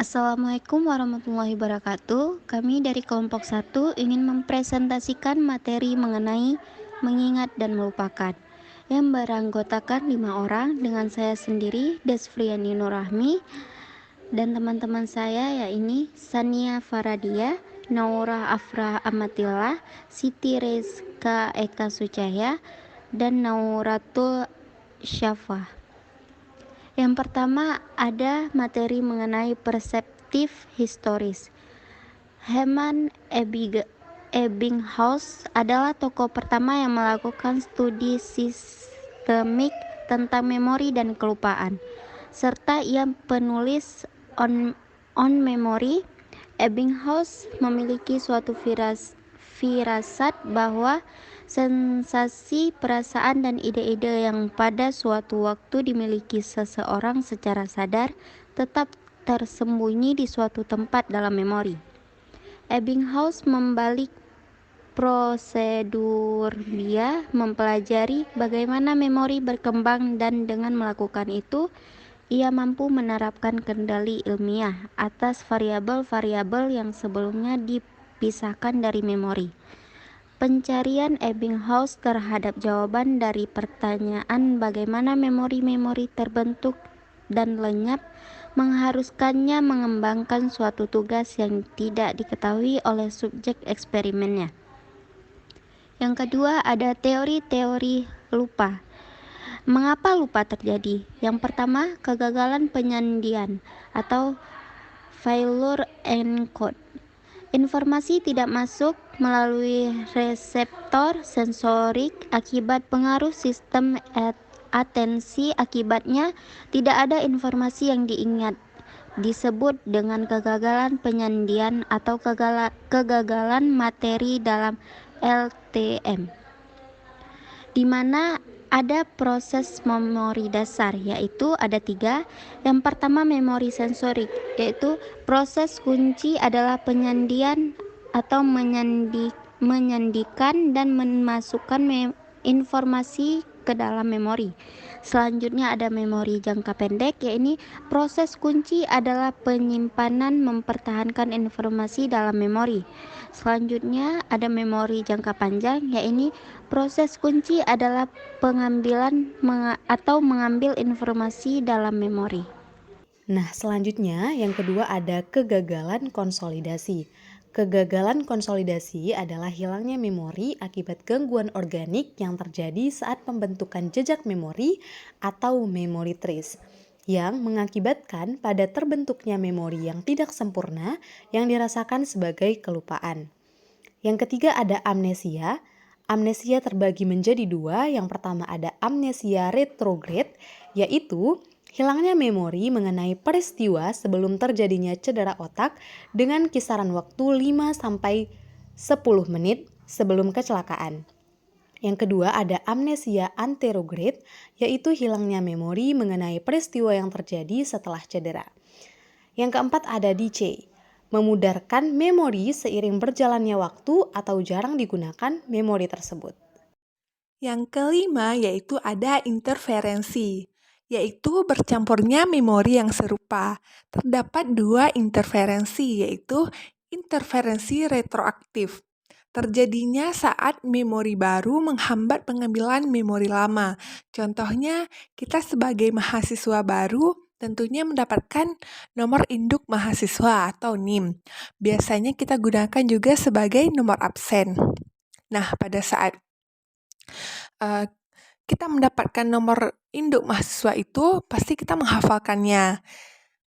Assalamualaikum warahmatullahi wabarakatuh. Kami dari kelompok 1 ingin mempresentasikan materi mengenai mengingat dan melupakan yang beranggotakan 5 orang dengan saya sendiri, Desfriani Nurrahmi, dan teman-teman saya yaitu Sania Faradia, Naura Afrah Amatillah, Siti Rizka Eka Sucahya, dan Nauratul Syafah. Yang pertama ada materi mengenai perseptif historis. Herman Ebbinghaus adalah tokoh pertama yang melakukan studi sistemik tentang memori dan kelupaan, serta ia penulis on memory. Ebbinghaus memiliki suatu firasat bahwa sensasi, perasaan, dan ide-ide yang pada suatu waktu dimiliki seseorang secara sadar tetap tersembunyi di suatu tempat dalam memori. Ebbinghaus membalik prosedur dia mempelajari bagaimana memori berkembang, dan dengan melakukan itu ia mampu menerapkan kendali ilmiah atas variabel-variabel yang sebelumnya dipisahkan dari memori. Pencarian Ebbinghaus terhadap jawaban dari pertanyaan bagaimana memori-memori terbentuk dan lenyap mengharuskannya mengembangkan suatu tugas yang tidak diketahui oleh subjek eksperimennya. Yang kedua ada teori-teori lupa. Mengapa lupa terjadi? Yang pertama, kegagalan penyandian atau failure encode. Informasi tidak masuk melalui reseptor sensorik akibat pengaruh sistem atensi. Akibatnya, tidak ada informasi yang diingat. Disebut dengan kegagalan penyandian atau kegagalan materi dalam LTM, di mana ada proses memori dasar, yaitu ada 3. Yang pertama memori sensorik, yaitu proses kunci adalah penyandian atau menyandikan dan memasukkan informasi ke dalam memori. Selanjutnya ada memori jangka pendek, yaitu proses kunci adalah penyimpanan mempertahankan informasi dalam memori. Selanjutnya ada memori jangka panjang, yaitu proses kunci adalah pengambilan atau mengambil informasi dalam memori. Nah, selanjutnya yang kedua ada kegagalan konsolidasi. Kegagalan konsolidasi adalah hilangnya memori akibat gangguan organik yang terjadi saat pembentukan jejak memori atau memory trace, yang mengakibatkan pada terbentuknya memori yang tidak sempurna yang dirasakan sebagai kelupaan. Yang ketiga ada amnesia. Amnesia terbagi menjadi 2. Yang pertama ada amnesia retrograde, yaitu hilangnya memori mengenai peristiwa sebelum terjadinya cedera otak dengan kisaran waktu 5-10 menit sebelum kecelakaan. Yang kedua ada amnesia anterograde, yaitu hilangnya memori mengenai peristiwa yang terjadi setelah cedera. Yang keempat ada DC, memudarkan memori seiring berjalannya waktu atau jarang digunakan memori tersebut. Yang kelima yaitu ada interferensi, yaitu bercampurnya memori yang serupa. Terdapat 2 interferensi, yaitu interferensi retroaktif. Terjadinya saat memori baru menghambat pengambilan memori lama. Contohnya, kita sebagai mahasiswa baru tentunya mendapatkan nomor induk mahasiswa atau NIM. Biasanya kita gunakan juga sebagai nomor absen. Nah, pada saat kita mendapatkan nomor induk mahasiswa itu, pasti kita menghafalkannya.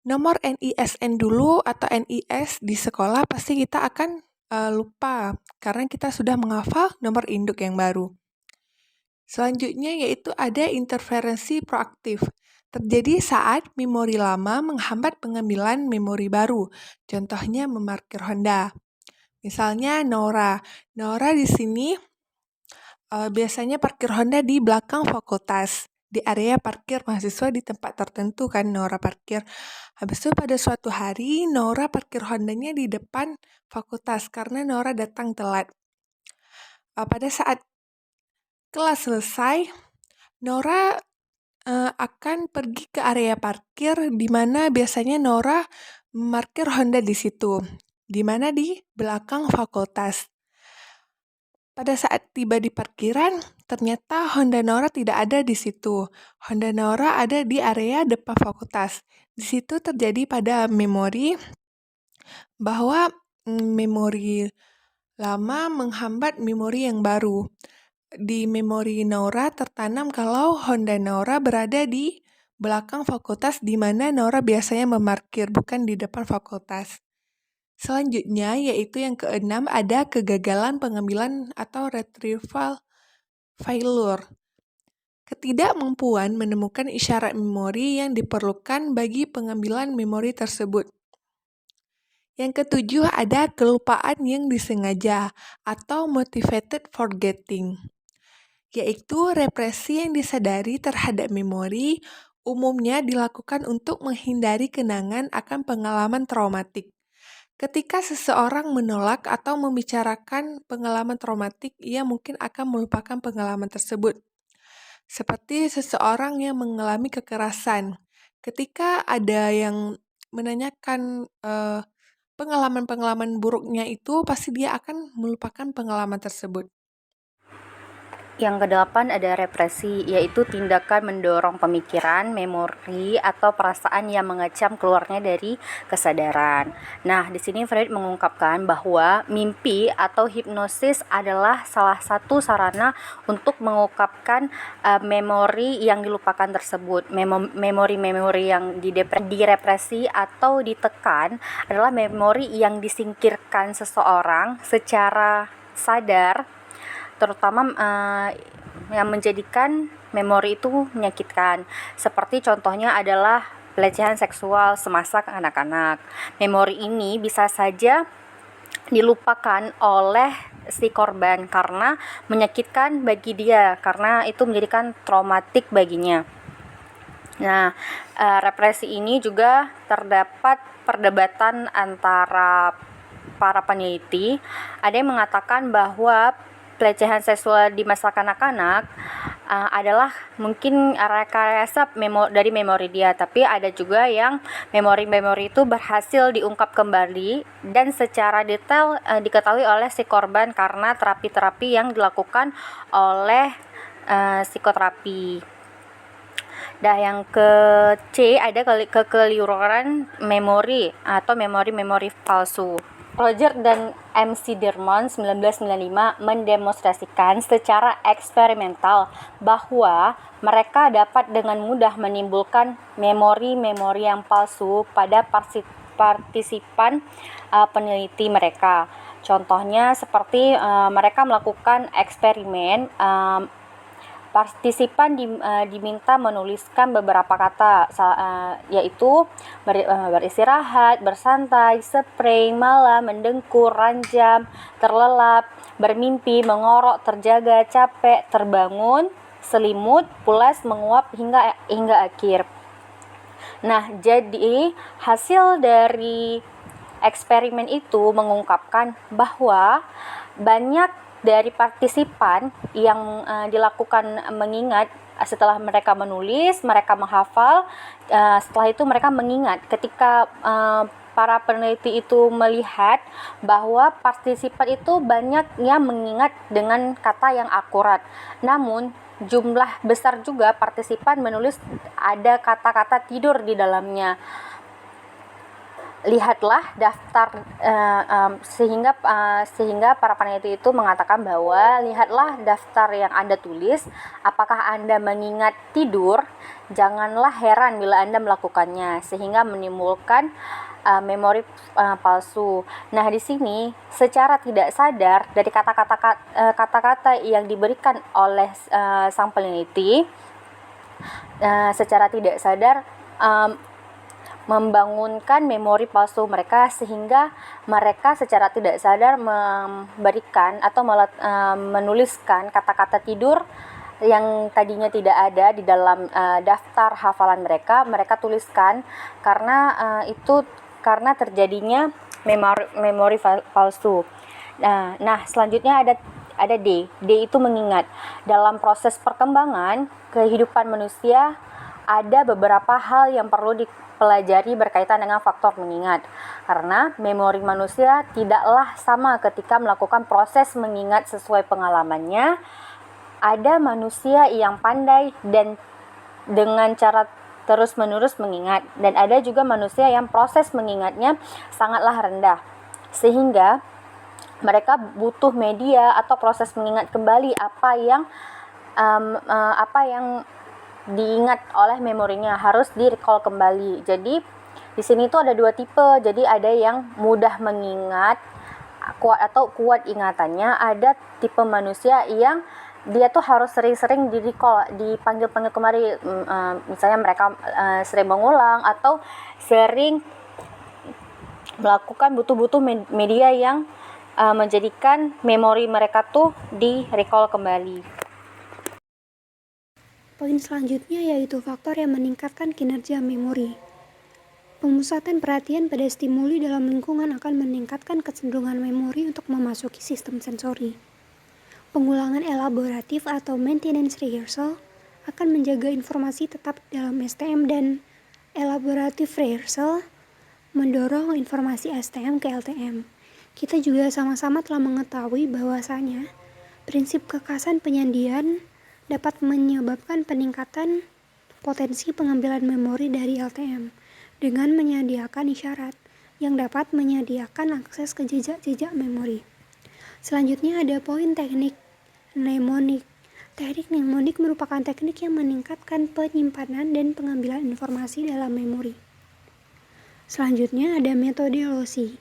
Nomor NISN dulu atau NIS di sekolah pasti kita akan lupa, karena kita sudah menghafal nomor induk yang baru. Selanjutnya yaitu ada interferensi proaktif. Terjadi saat memori lama menghambat pengambilan memori baru. Contohnya memarkir Honda. Misalnya Nora. Nora di sini biasanya parkir Honda di belakang fakultas, di area parkir mahasiswa di tempat tertentu kan Nora parkir. Habis itu pada suatu hari Nora parkir Hondanya di depan fakultas karena Nora datang telat. Pada saat kelas selesai, Nora akan pergi ke area parkir di mana biasanya Nora memarkir Honda di situ, di mana di belakang fakultas. Pada saat tiba di parkiran, ternyata Honda Nora tidak ada di situ. Honda Nora ada di area depan fakultas. Di situ terjadi pada memori bahwa memori lama menghambat memori yang baru. Di memori Nora tertanam kalau Honda Nora berada di belakang fakultas di mana Nora biasanya memarkir, bukan di depan fakultas. Selanjutnya, yaitu yang keenam, ada kegagalan pengambilan atau retrieval failure. Ketidakmampuan menemukan isyarat memori yang diperlukan bagi pengambilan memori tersebut. Yang ketujuh, ada kelupaan yang disengaja atau motivated forgetting, yaitu represi yang disadari terhadap memori umumnya dilakukan untuk menghindari kenangan akan pengalaman traumatik. Ketika seseorang menolak atau membicarakan pengalaman traumatik, ia mungkin akan melupakan pengalaman tersebut. Seperti seseorang yang mengalami kekerasan. Ketika ada yang menanyakan pengalaman-pengalaman buruknya itu, pasti dia akan melupakan pengalaman tersebut. Yang kedelapan ada represi, yaitu tindakan mendorong pemikiran, memori, atau perasaan yang mengecam keluarnya dari kesadaran. Nah, di sini Freud mengungkapkan bahwa mimpi atau hipnosis adalah salah satu sarana untuk mengungkapkan memori yang dilupakan tersebut. Memori-memori yang direpresi atau ditekan adalah memori yang disingkirkan seseorang secara sadar, terutama yang menjadikan memori itu menyakitkan. Seperti contohnya adalah pelecehan seksual semasa anak-anak. Memori ini bisa saja dilupakan oleh si korban karena menyakitkan bagi dia, karena itu menjadikan traumatik baginya. Nah, represi ini juga terdapat perdebatan antara para peneliti. Ada yang mengatakan bahwa pelecehan seksual di masa kanak-kanak adalah mungkin rekayasa dari memori dia, tapi ada juga yang memori-memori itu berhasil diungkap kembali dan secara detail diketahui oleh si korban karena terapi-terapi yang dilakukan oleh psikoterapi. Nah, yang ke C ada kekeliruan memori atau memori-memori palsu. Roger dan MC Dermond 1995 mendemonstrasikan secara eksperimental bahwa mereka dapat dengan mudah menimbulkan memori-memori yang palsu pada partisipan peneliti mereka. Contohnya seperti mereka melakukan eksperimen, partisipan diminta menuliskan beberapa kata, yaitu beristirahat, bersantai, spray, malam, mendengkur, ranjam, terlelap, bermimpi, mengorok, terjaga, capek, terbangun, selimut, pulas, menguap, hingga akhir. Nah, jadi hasil dari eksperimen itu mengungkapkan bahwa banyak dari partisipan yang dilakukan mengingat setelah mereka menulis, mereka menghafal, setelah itu mereka mengingat. Ketika para peneliti itu melihat bahwa partisipan itu banyak yang mengingat dengan kata yang akurat. Namun jumlah besar juga partisipan menulis ada kata-kata tidur di dalamnya. Lihatlah daftar sehingga para peneliti itu mengatakan bahwa lihatlah daftar yang Anda tulis, apakah Anda mengingat tidur? Janganlah heran bila Anda melakukannya sehingga menimbulkan memori palsu. Nah, di sini secara tidak sadar dari kata-kata yang diberikan oleh sang peneliti, secara tidak sadar membangunkan memori palsu mereka sehingga mereka secara tidak sadar memberikan atau menuliskan kata-kata tidur yang tadinya tidak ada di dalam daftar hafalan mereka tuliskan karena terjadinya memori palsu. Nah, selanjutnya ada D. D itu mengingat. Dalam proses perkembangan kehidupan manusia, ada beberapa hal yang perlu dipelajari berkaitan dengan faktor mengingat. Karena memori manusia tidaklah sama ketika melakukan proses mengingat sesuai pengalamannya. Ada manusia yang pandai dan dengan cara terus-menerus mengingat, dan ada juga manusia yang proses mengingatnya sangatlah rendah, sehingga mereka butuh media atau proses mengingat kembali apa yang diingat oleh memorinya, harus di-recall kembali. Jadi di sini tuh ada dua tipe. Jadi ada yang mudah mengingat, kuat ingatannya. Ada tipe manusia yang dia tuh harus sering-sering di-recall, dipanggil-panggil kembali. Misalnya mereka sering mengulang atau sering melakukan butuh media yang menjadikan memori mereka tuh di-recall kembali. Poin selanjutnya yaitu faktor yang meningkatkan kinerja memori. Pemusatan perhatian pada stimuli dalam lingkungan akan meningkatkan kecenderungan memori untuk memasuki sistem sensori. Pengulangan elaboratif atau maintenance rehearsal akan menjaga informasi tetap dalam STM, dan elaborative rehearsal mendorong informasi STM ke LTM. Kita juga sama-sama telah mengetahui bahwasanya prinsip kekasan penyandian dapat menyebabkan peningkatan potensi pengambilan memori dari LTM dengan menyediakan isyarat yang dapat menyediakan akses ke jejak-jejak memori. Selanjutnya ada poin teknik mnemonik. Teknik mnemonik merupakan teknik yang meningkatkan penyimpanan dan pengambilan informasi dalam memori. Selanjutnya ada metode loci.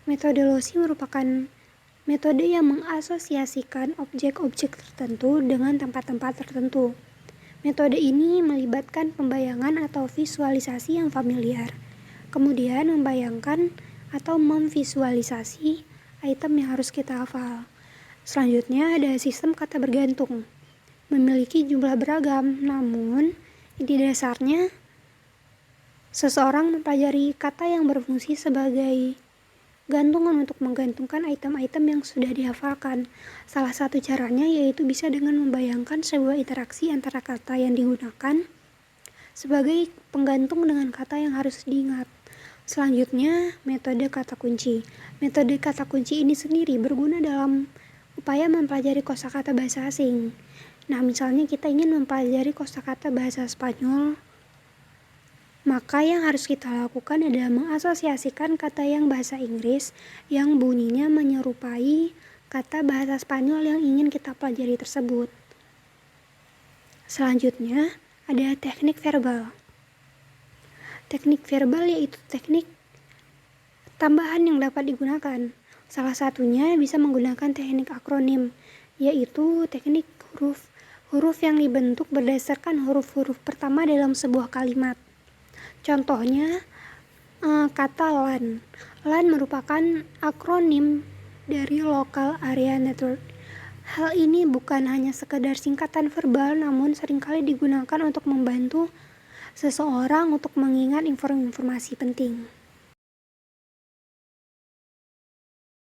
Metode loci merupakan metode yang mengasosiasikan objek-objek tertentu dengan tempat-tempat tertentu. Metode ini melibatkan pembayangan atau visualisasi yang familiar, kemudian membayangkan atau memvisualisasi item yang harus kita hafal. Selanjutnya ada sistem kata bergantung. Memiliki jumlah beragam, namun inti dasarnya seseorang mempelajari kata yang berfungsi sebagai gantungan untuk menggantungkan item-item yang sudah dihafalkan. Salah satu caranya yaitu bisa dengan membayangkan sebuah interaksi antara kata yang digunakan sebagai penggantung dengan kata yang harus diingat. Selanjutnya, metode kata kunci. Metode kata kunci ini sendiri berguna dalam upaya mempelajari kosakata bahasa asing. Nah, misalnya kita ingin mempelajari kosakata bahasa Spanyol, maka yang harus kita lakukan adalah mengasosiasikan kata yang bahasa Inggris yang bunyinya menyerupai kata bahasa Spanyol yang ingin kita pelajari tersebut. Selanjutnya, ada teknik verbal. Teknik verbal yaitu teknik tambahan yang dapat digunakan. Salah satunya bisa menggunakan teknik akronim, yaitu teknik huruf yang dibentuk berdasarkan huruf-huruf pertama dalam sebuah kalimat. Contohnya, kata LAN. LAN merupakan akronim dari Local Area Network. Hal ini bukan hanya sekedar singkatan verbal, namun seringkali digunakan untuk membantu seseorang untuk mengingat informasi penting.